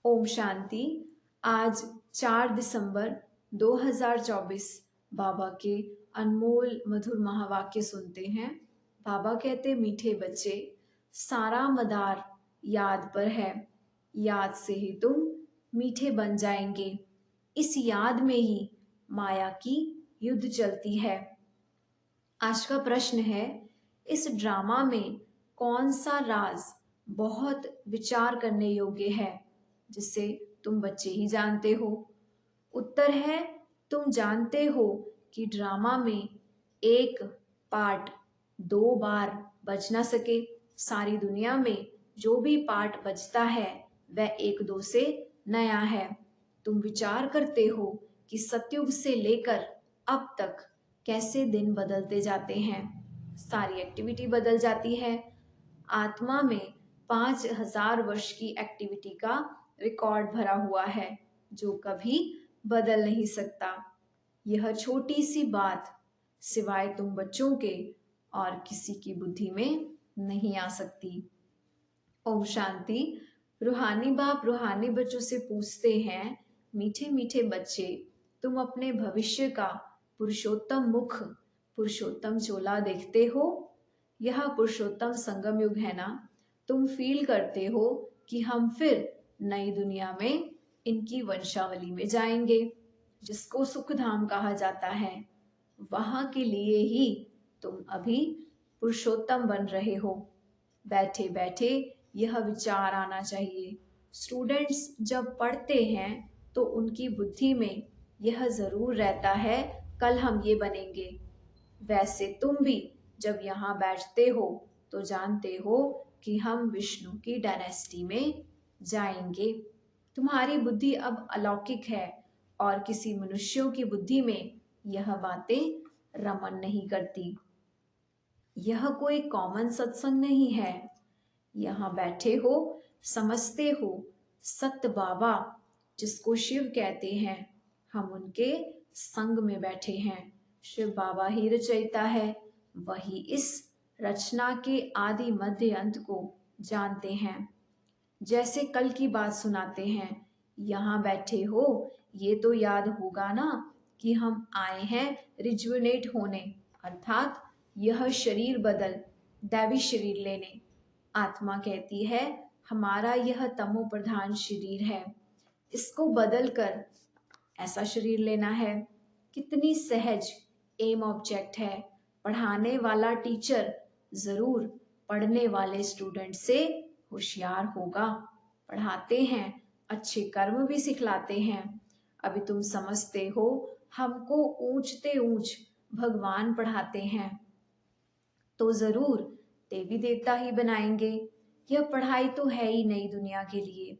ओम शांति। आज 4 दिसंबर 2024 बाबा के अनमोल मधुर महावाक्य सुनते हैं। बाबा कहते, मीठे बच्चे, सारा मदार याद पर है। याद से ही तुम मीठे बन जाएंगे। इस याद में ही माया की युद्ध चलती है। आज का प्रश्न है, इस ड्रामा में कौन सा राज बहुत विचार करने योग्य है, जिसे तुम बच्चे ही जानते हो। उत्तर है, तुम जानते हो कि ड्रामा में एक पार्ट 2 बार बज ना सके। सारी दुनिया में जो भी पार्ट बजता है वह 1-2 से नया है। तुम विचार करते हो कि सतयुग से लेकर अब तक कैसे दिन बदलते जाते हैं, सारी एक्टिविटी बदल जाती है। आत्मा में 5000 वर्ष की एक्टिविटी का रिकॉर्ड भरा हुआ है जो कभी बदल नहीं सकता। यह छोटी सी बात सिवाय तुम बच्चों के और किसी की बुद्धि में नहीं आ सकती। ओम शांति। रूहानी बाप रूहानी बच्चों से पूछते हैं, मीठे मीठे बच्चे, तुम अपने भविष्य का पुरुषोत्तम मुख, पुरुषोत्तम चोला देखते हो। यह पुरुषोत्तम संगम युग है ना। तुम फील करते हो कि हम फिर नई दुनिया में इनकी वंशावली में जाएंगे, जिसको सुखधाम कहा जाता है। वहां के लिए ही तुम अभी पुरुषोत्तम बन रहे हो। बैठे बैठे यह विचार आना चाहिए। स्टूडेंट्स जब पढ़ते हैं तो उनकी बुद्धि में यह जरूर रहता है, कल हम ये बनेंगे। वैसे तुम भी जब यहाँ बैठते हो तो जानते हो कि हम विष्णु की डायनेस्टी में जाएंगे। तुम्हारी बुद्धि अब अलौकिक है और किसी मनुष्यों की बुद्धि में यह बातें रमन नहीं करती। यह कोई कॉमन सत्संग नहीं है। यहाँ बैठे हो, समझते हो, सत्य बाबा जिसको शिव कहते हैं, हम उनके संग में बैठे हैं। शिव बाबा ही रचयिता है, वही इस रचना के आदि मध्य अंत को जानते हैं। जैसे कल की बात सुनाते हैं, यहाँ बैठे हो, ये तो याद होगा ना कि हम आए हैं रिजुवेनेट होने, अर्थात यह शरीर बदल दैवी शरीर लेने। आत्मा कहती है, हमारा यह तमो प्रधान शरीर है, इसको बदल कर ऐसा शरीर लेना है। कितनी सहज एम ऑब्जेक्ट है। पढ़ाने वाला टीचर जरूर पढ़ने वाले स्टूडेंट से होशियार होगा। पढ़ाते हैं, अच्छे कर्म भी सिखलाते हैं। अभी तुम समझते हो, हमको ऊंचते ऊंच भगवान पढ़ाते हैं, तो जरूर देवी देवता ही बनाएंगे। यह पढ़ाई तो है ही नई दुनिया के लिए,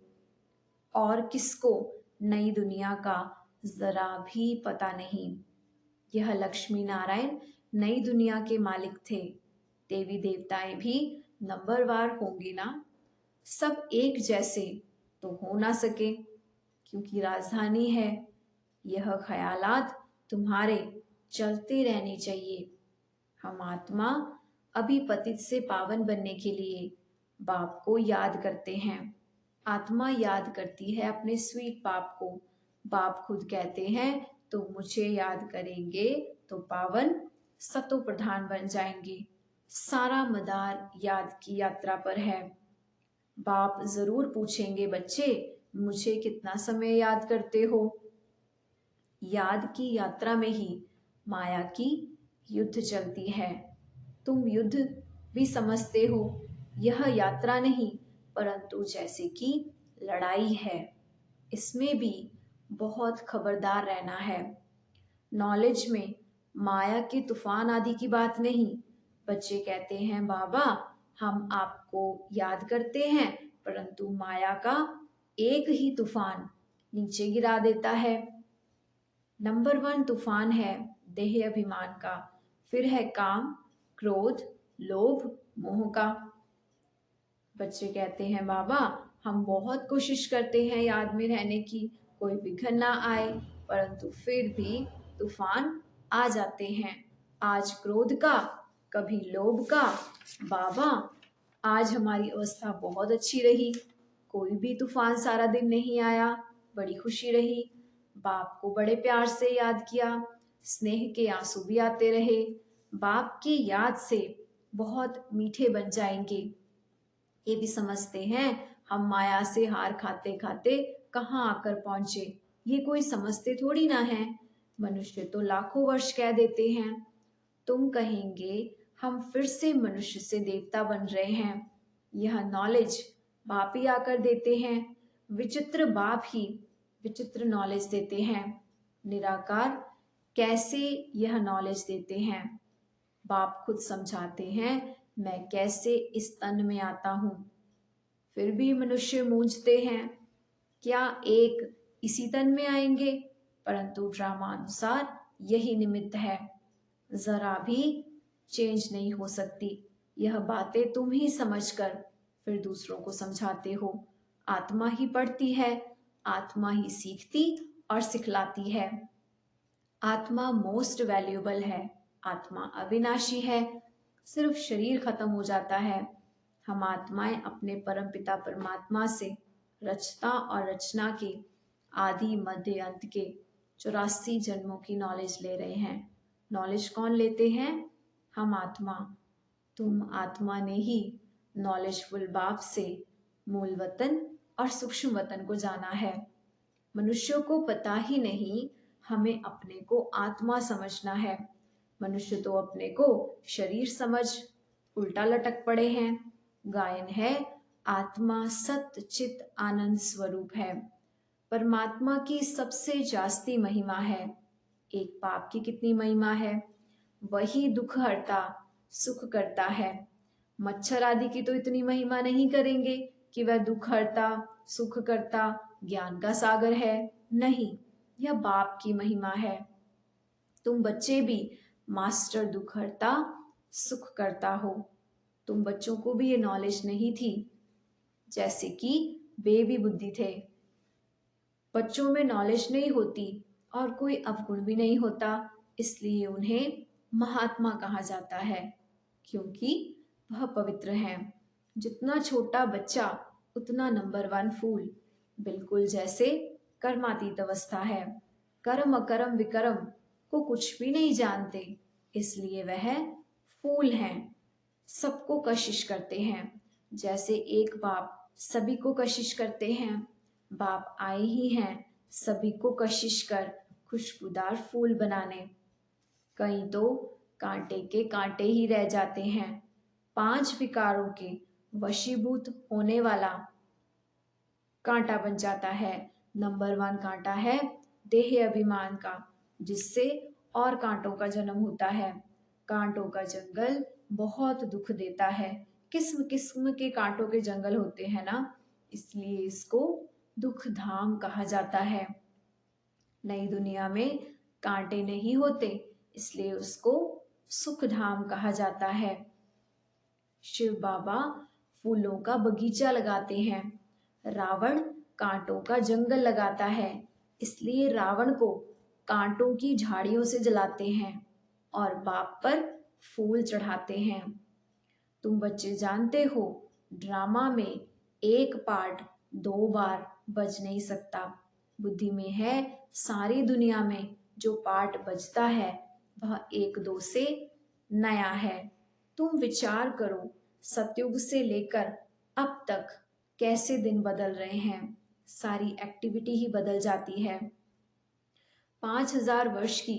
और किसको नई दुनिया का जरा भी पता नहीं। यह लक्ष्मी नारायण नई दुनिया के मालिक थे। देवी देवताएं भी नंबरवार होंगे ना। सब एक जैसे तो हो ना सके, क्योंकि राजधानी है। यह ख्यालात तुम्हारे चलते रहने चाहिए। हम आत्मा अभी पतित से पावन बनने के लिए बाप को याद करते हैं। आत्मा याद करती है अपने स्वीट बाप को। बाप खुद कहते हैं, तो मुझे याद करेंगे तो पावन सतो प्रधान बन जाएंगे। सारा मदार याद की यात्रा पर है। बाप जरूर पूछेंगे, बच्चे मुझे कितना समय याद करते हो। याद की यात्रा में ही माया की युद्ध चलती है। तुम युद्ध भी समझते हो, यह यात्रा नहीं परंतु जैसे कि लड़ाई है। इसमें भी बहुत खबरदार रहना है। नॉलेज में माया के तूफान आदि की बात नहीं। बच्चे कहते हैं, बाबा हम आपको याद करते हैं, परंतु माया का एक ही तूफान नीचे गिरा देता है। नंबर 1 तूफान है देह अभिमान का, फिर है काम, क्रोध, लोभ, मोह का। बच्चे कहते हैं, बाबा हम बहुत कोशिश करते हैं याद में रहने की, कोई विघ्न ना आए, परंतु फिर भी तूफान आ जाते हैं। आज क्रोध का, कभी लोभ का। बाबा आज हमारी अवस्था बहुत अच्छी रही, कोई भी तूफान सारा दिन नहीं आया, बड़ी खुशी रही। बाप को बड़े प्यार से याद किया, स्नेह के आंसू भी आते रहे। बाप की याद से बहुत मीठे बन जाएंगे। ये भी समझते हैं हम माया से हार खाते खाते कहाँ आकर पहुंचे। ये कोई समझते थोड़ी ना है। मनुष्य तो लाखों वर्ष कह देते हैं। तुम कहेंगे हम फिर से मनुष्य से देवता बन रहे हैं। यह नॉलेज बाप ही आकर देते हैं। विचित्र बाप ही विचित्र नॉलेज देते हैं। निराकार कैसे यह नॉलेज देते हैं? बाप खुद समझाते हैं, मैं कैसे इस तन में आता हूँ। फिर भी मनुष्य मूंझते हैं, क्या एक इसी तन में आएंगे? परंतु ड्रामा अनुसार यही निमित्त है, जरा भी चेंज नहीं हो सकती। यह बातें तुम ही समझकर फिर दूसरों को समझाते हो। आत्मा ही पढ़ती है, आत्मा ही सीखती और सिखलाती है। आत्मा मोस्ट वैल्यूएबल है, आत्मा अविनाशी है, सिर्फ शरीर खत्म हो जाता है। हम आत्माएं अपने परमपिता परमात्मा से रचना और रचना के आदि मध्य अंत के 84 जन्मों की नॉलेज ले रहे हैं। नॉलेज कौन लेते हैं? हम आत्मा। तुम आत्मा ने ही नॉलेजफुल बाप से मूल वतन और सूक्ष्म वतन को जाना है। मनुष्यों को पता ही नहीं हमें अपने को आत्मा समझना है। मनुष्य तो अपने को शरीर समझ उल्टा लटक पड़े हैं। गायन है, आत्मा सत्य चित आनंद स्वरूप है। परमात्मा की सबसे जास्ती महिमा है। एक बाप की कितनी महिमा है? वही दुख हरता सुख करता है। मच्छर आदि की तो इतनी महिमा नहीं करेंगे कि वह दुख हरता सुख करता ज्ञान का सागर है। नहीं, यह बाप की महिमा है। तुम बच्चे भी मास्टर दुख हरता सुख करता हो। तुम बच्चों को भी ये नॉलेज नहीं थी, जैसे कि बेबी बुद्धि थे। बच्चों में नॉलेज नहीं होती और कोई अवगुण भी नहीं होता, इसलिए उन्हें महात्मा कहा जाता है, क्योंकि वह पवित्र हैं। जितना छोटा बच्चा उतना नंबर 1 फूल, बिल्कुल जैसे कर्मातीत अवस्था है। कर्म अकर्म विकर्म को कुछ भी नहीं जानते, इसलिए वह फूल हैं। सबको कशिश करते हैं, जैसे एक बाप सभी को कशिश करते हैं। बाप आए ही हैं सभी को कशिश कर खुशबूदार फूल बनाने। कई तो कांटे के कांटे ही रह जाते हैं। 5 विकारों के वशीभूत होने वाला कांटा बन जाता है। नंबर 1 कांटा है देह अभिमान का, जिससे और कांटों का जन्म होता है। कांटों का जंगल बहुत दुख देता है। किस्म किस्म के कांटों के जंगल होते हैं ना, इसलिए इसको दुख धाम कहा जाता है। नई दुनिया में कांटे नहीं होते, इसलिए उसको सुख धाम कहा जाता है। शिव बाबा फूलों का बगीचा लगाते हैं। रावण कांटों का जंगल लगाता है, इसलिए रावण को कांटों की झाड़ियों से जलाते हैं और बाप पर फूल चढ़ाते हैं। तुम बच्चे जानते हो, ड्रामा में एक पार्ट 2 बार बज नहीं सकता। बुद्धि में है, सारी दुनिया में जो पार्ट बजता है वह 1-2 से नया है। तुम विचार करो, सतयुग से लेकर अब तक कैसे दिन बदल रहे हैं। सारी एक्टिविटी ही बदल जाती है। 5000 वर्ष की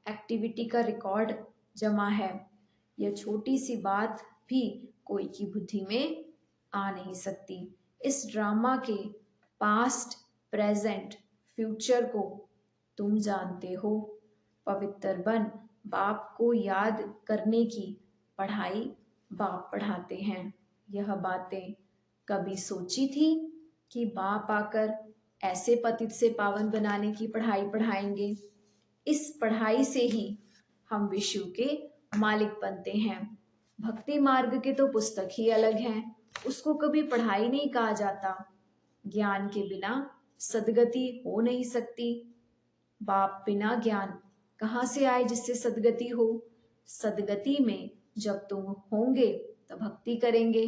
एक्टिविटी का रिकॉर्ड जमा है। यह छोटी सी बात भी कोई की बुद्धि में आ नहीं सकती। इस ड्रामा के पास्ट प्रेजेंट फ्यूचर को तुम जानते हो। पवित्र बन बाप को याद करने की पढ़ाई बाप पढ़ाते हैं। यह बातें कभी सोची थी कि बाप आकर ऐसे पतित से पावन बनाने की पढ़ाई पढ़ाएंगे? इस पढ़ाई से ही हम विश्व के मालिक बनते हैं। भक्ति मार्ग के तो पुस्तक ही अलग हैं, उसको कभी पढ़ाई नहीं कहा जाता। ज्ञान के बिना सदगति हो नहीं सकती। बाप बिना ज्ञान कहाँ से आए जिससे सदगति हो? सदगति में जब तुम होंगे तो भक्ति करेंगे,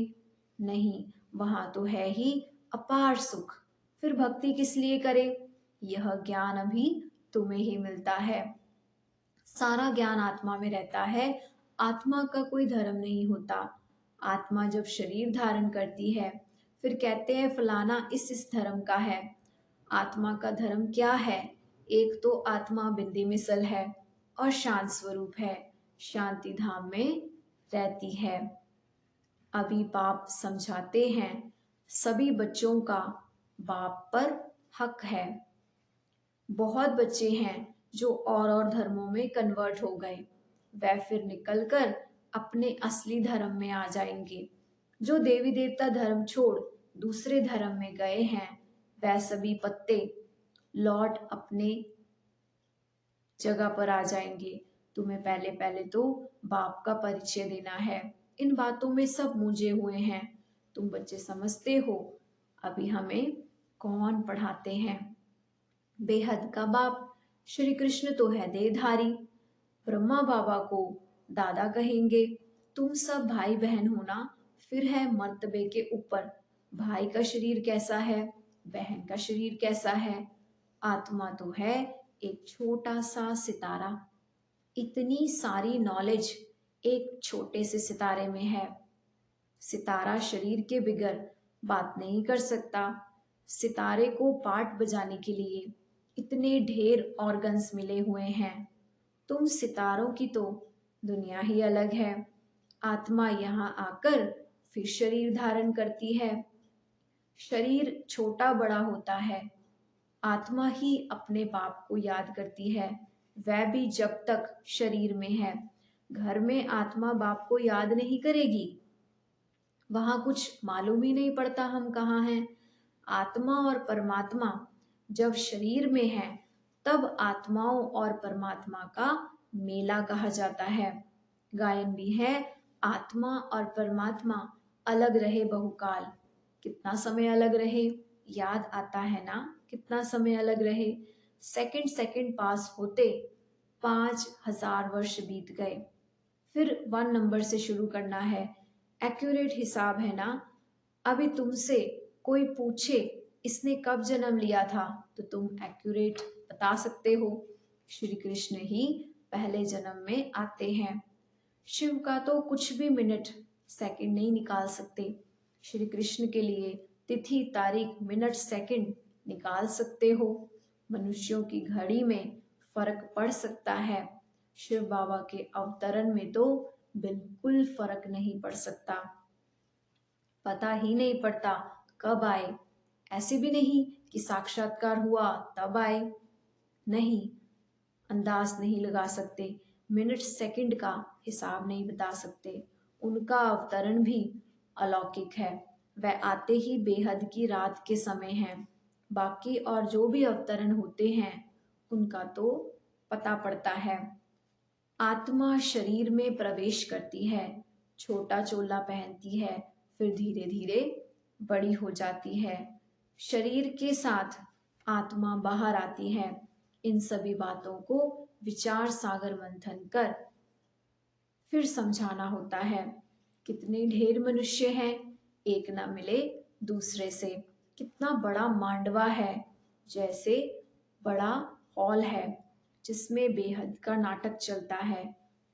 नहीं वहां तो है ही अपार सुख। फिर भक्ति किस लिए करे? यह ज्ञान अभी तुम्हें ही मिलता है। सारा ज्ञान आत्मा में रहता है। आत्मा का कोई धर्म नहीं होता। आत्मा जब शरीर धारण करती है, फिर कहते हैं फलाना इस धर्म का है। आत्मा का धर्म क्या है? एक तो आत्मा बिंदी मिसल है और शांत स्वरूप है, शांति धाम में रहती है। अभी बाप समझाते हैं, सभी बच्चों का बाप पर हक है। बहुत बच्चे हैं जो और धर्मों में कन्वर्ट हो गए, वह फिर निकलकर अपने असली धर्म में आ जाएंगे। जो देवी देवता धर्म छोड़ दूसरे धर्म में गए हैं, वह सभी पत्ते लौट अपने जगह पर आ जाएंगे। तुम्हें पहले पहले तो बाप का परिचय देना है। इन बातों में सब मूंझे हुए हैं। तुम बच्चे समझते हो अभी हमें कौन पढ़ाते हैं? बेहद का बाप श्री कृष्ण तो है देहधारी। ब्रह्मा बाबा को दादा कहेंगे। तुम सब भाई बहन हो ना, फिर है मर्तबे के ऊपर। भाई का शरीर कैसा है, बहन का शरीर कैसा है? आत्मा तो है एक छोटा सा सितारा। इतनी सारी नॉलेज एक छोटे से सितारे में है। सितारा शरीर के बिगर बात नहीं कर सकता। सितारे को पार्ट बजाने के लिए इतने ढेर ऑर्गन्स मिले हुए हैं। तुम सितारों की तो दुनिया ही अलग है। आत्मा यहाँ आकर फिर शरीर धारण करती है। शरीर छोटा बड़ा होता है। आत्मा ही अपने बाप को याद करती है, वह भी जब तक शरीर में है। घर में आत्मा बाप को याद नहीं करेगी, वहां कुछ मालूम ही नहीं पड़ता हम कहाँ हैं। आत्मा और परमात्मा जब शरीर में है, तब आत्माओं और परमात्मा का मेला कहा जाता है। गायन भी है, आत्मा और परमात्मा अलग रहे बहुकाल। कितना समय अलग रहे? याद आता है ना कितना समय अलग रहे? सेकंड सेकंड पास होते 5000 वर्ष बीत गए। फिर 1 नंबर से शुरू करना है। एक्यूरेट हिसाब है ना? अभी तुमसे कोई पूछे इसने कब जन्म लिया था, तो तुम एक्यूरेट बता सकते हो। श्री कृष्ण ही पहले जन्म में आते हैं। शिव का तो कुछ भी मिनट सेकंड नहीं निकाल सकते। श्री कृष्ण के लिए तिथि तारीख मिनट सेकंड निकाल सकते हो। मनुष्यों की घड़ी में फर्क पड़ सकता है, शिव बाबा के अवतरण में तो बिल्कुल फर्क नहीं पड़ सकता। पता ही नहीं पड़ता कब आए। ऐसे भी नहीं कि साक्षात्कार हुआ तब आए, नहीं, अंदाज नहीं लगा सकते। मिनट सेकंड का हिसाब नहीं बता सकते। उनका अवतरण भी अलौकिक है। वह आते ही बेहद की रात के समय है। बाकी और जो भी अवतरण होते हैं उनका तो पता पड़ता है। आत्मा शरीर में प्रवेश करती है, छोटा चोला पहनती है, फिर धीरे धीरे बड़ी हो जाती है। शरीर के साथ आत्मा बाहर आती है। इन सभी बातों को विचार सागर मंथन कर फिर समझाना होता है। कितने ढेर मनुष्य हैं, एक ना मिले दूसरे से। कितना बड़ा मांडवा है, जैसे बड़ा हॉल है जिसमें बेहद का नाटक चलता है।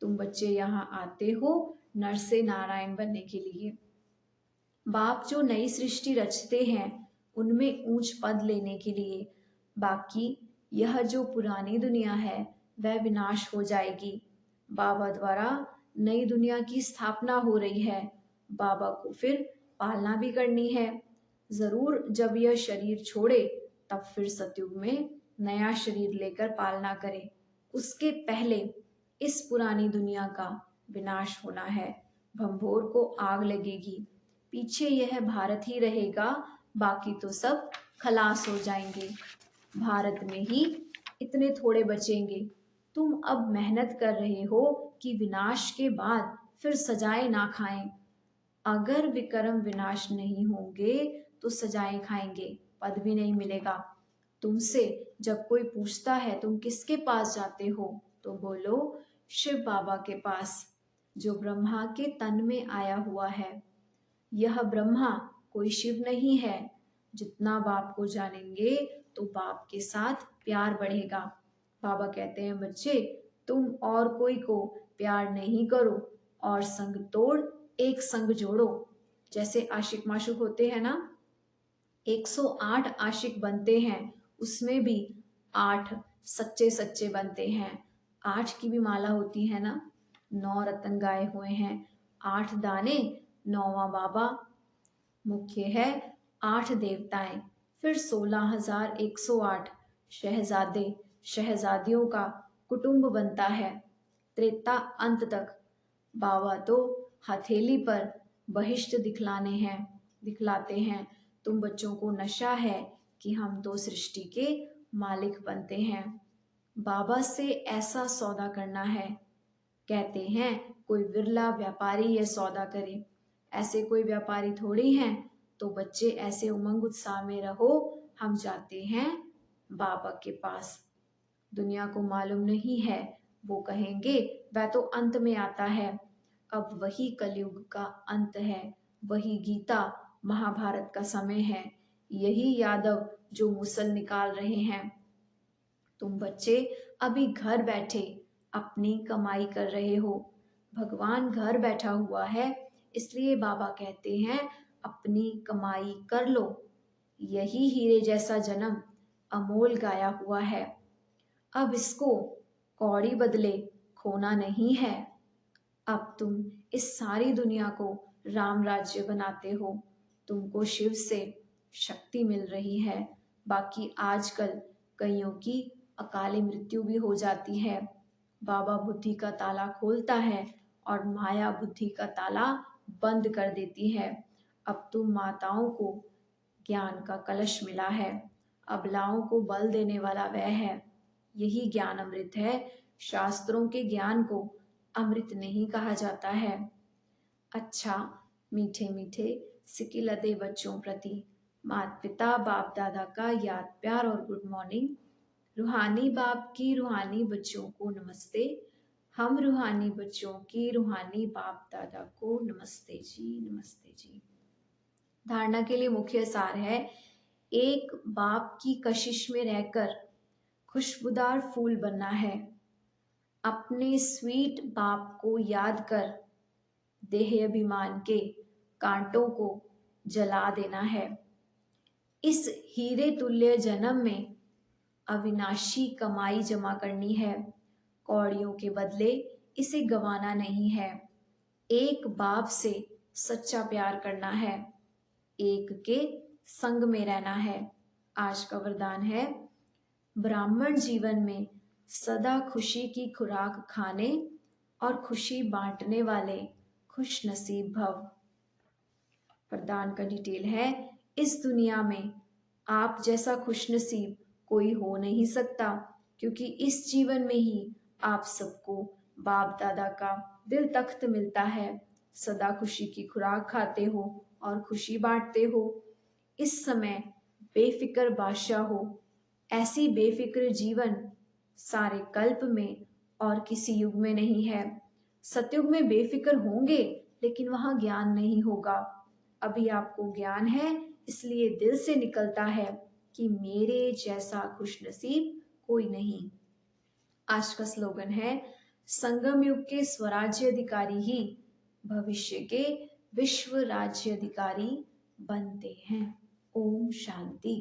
तुम बच्चे यहाँ आते हो नर से नारायण बनने के लिए। बाप जो नई सृष्टि रचते हैं उनमें ऊंच पद लेने के लिए। बाकी यह जो पुरानी दुनिया है वह विनाश हो जाएगी। बाबा द्वारा नई दुनिया की स्थापना हो रही है। बाबा को फिर पालना भी करनी है। जरूर जब यह शरीर छोड़े तब फिर सतयुग में नया शरीर लेकर पालना करे। उसके पहले इस पुरानी दुनिया का विनाश होना है। भंभोर को आग लगेगी, पीछे यह भारत ही रहेगा, बाकी तो सब खलास हो जाएंगे। भारत में ही इतने थोड़े बचेंगे। तुम अब मेहनत कर रहे हो कि विनाश के बाद फिर सजाएं ना खाएं। अगर विक्रम विनाश नहीं होंगे तो सजाएं खाएंगे, पद भी नहीं मिलेगा। तुमसे जब कोई पूछता है तुम किसके पास जाते हो, तो बोलो शिव बाबा के पास, जो ब्रह्मा के तन में आया हुआ है। यह ब्रह्मा कोई शिव नहीं है। जितना बाप को जानेंगे तो बाप के साथ प्यार बढ़ेगा। बाबा कहते हैं बच्चे, तुम और कोई को प्यार नहीं करो और संग तोड़ एक संग जोड़ो। जैसे आशिक माशुक होते हैं ना, 108 आशिक बनते हैं, उसमें भी 8 सच्चे सच्चे बनते हैं। 8 की भी माला होती है ना, 9 रतन गाए हुए हैं, 8 दाने, 9वां बाबा, मुख्य है 8 देवताएं, फिर 16,108 शहजादे शहजादियों का कुटुंब बनता है। त्रेता अंत तक बाबा तो हथेली पर बहिष्ट दिखलाते हैं। तुम बच्चों को नशा है कि हम तो सृष्टि के मालिक बनते हैं। बाबा से ऐसा सौदा करना है। कहते हैं कोई विरला व्यापारी यह सौदा करे, ऐसे कोई व्यापारी थोड़ी हैं। तो बच्चे ऐसे उमंग उत्साह में रहो, हम जाते हैं बाबा के पास। दुनिया को मालूम नहीं है, वो कहेंगे वह तो अंत में आता है। अब वही कलयुग का अंत है, वही गीता महाभारत का समय है, यही यादव जो मुसल निकाल रहे हैं। तुम बच्चे अभी घर बैठे अपनी कमाई कर रहे हो। भगवान घर बैठा हुआ है, इसलिए बाबा कहते हैं अपनी कमाई कर लो। यही हीरे जैसा जन्म अमोल गाया हुआ है। अब इसको कौड़ी बदले खोना नहीं है। अब तुम इस सारी दुनिया को राम राज्य बनाते हो। तुमको शिव से शक्ति मिल रही है। बाकी आजकल कईयों की अकाली मृत्यु भी हो जाती है। बाबा बुद्धि का ताला खोलता है और माया बुद्धि का ताला बंद कर देती है। अब तुम माताओं को ज्ञान का कलश मिला है, अबलाओं को बल देने वाला वह है। यही ज्ञान अमृत है। शास्त्रों के ज्ञान को अमृत नहीं कहा जाता है। अच्छा, मीठे मीठे सिकिलते बच्चों प्रति माता पिता बाप दादा का याद प्यार और गुड मॉर्निंग। रूहानी बाप की रूहानी बच्चों को नमस्ते। हम रूहानी बच्चों की रूहानी बाप दादा को नमस्ते जी, नमस्ते जी। धारणा के लिए मुख्य सार है, एक बाप की कशिश में रहकर खुशबूदार फूल बनना है। अपने स्वीट बाप को याद कर देह अभिमान के कांटों को जला देना है। इस हीरे तुल्य जन्म में अविनाशी कमाई जमा करनी है। कौड़ियों के बदले इसे गंवाना नहीं है। एक बाप से सच्चा प्यार करना है, एक के संग में रहना है। आज का वरदान है, ब्राह्मण जीवन में सदा खुशी की खुराक खाने और खुशी बांटने वाले खुश नसीब भव। वरदान का डिटेल है, इस दुनिया में आप जैसा खुश नसीब कोई हो नहीं सकता, क्योंकि इस जीवन में ही आप सबको बाप दादा का दिल तख्त मिलता है। सदा खुशी की खुराक खाते हो और खुशी बांटते हो। इस समय बेफिक्र बादशाह हो। ऐसी बेफिक्र जीवन सारे कल्प में और किसी युग में नहीं है। सतयुग में बेफिक्र होंगे, लेकिन वहां ज्ञान नहीं होगा। अभी आपको ज्ञान है, इसलिए दिल से निकलता है कि मेरे जैसा खुशनसीब कोई नहीं। आज का स्लोगन है, संगम युग के स्वराज्य अधिकारी ही भविष्य के विश्व राज्य अधिकारी बनते हैं। ओम शांति।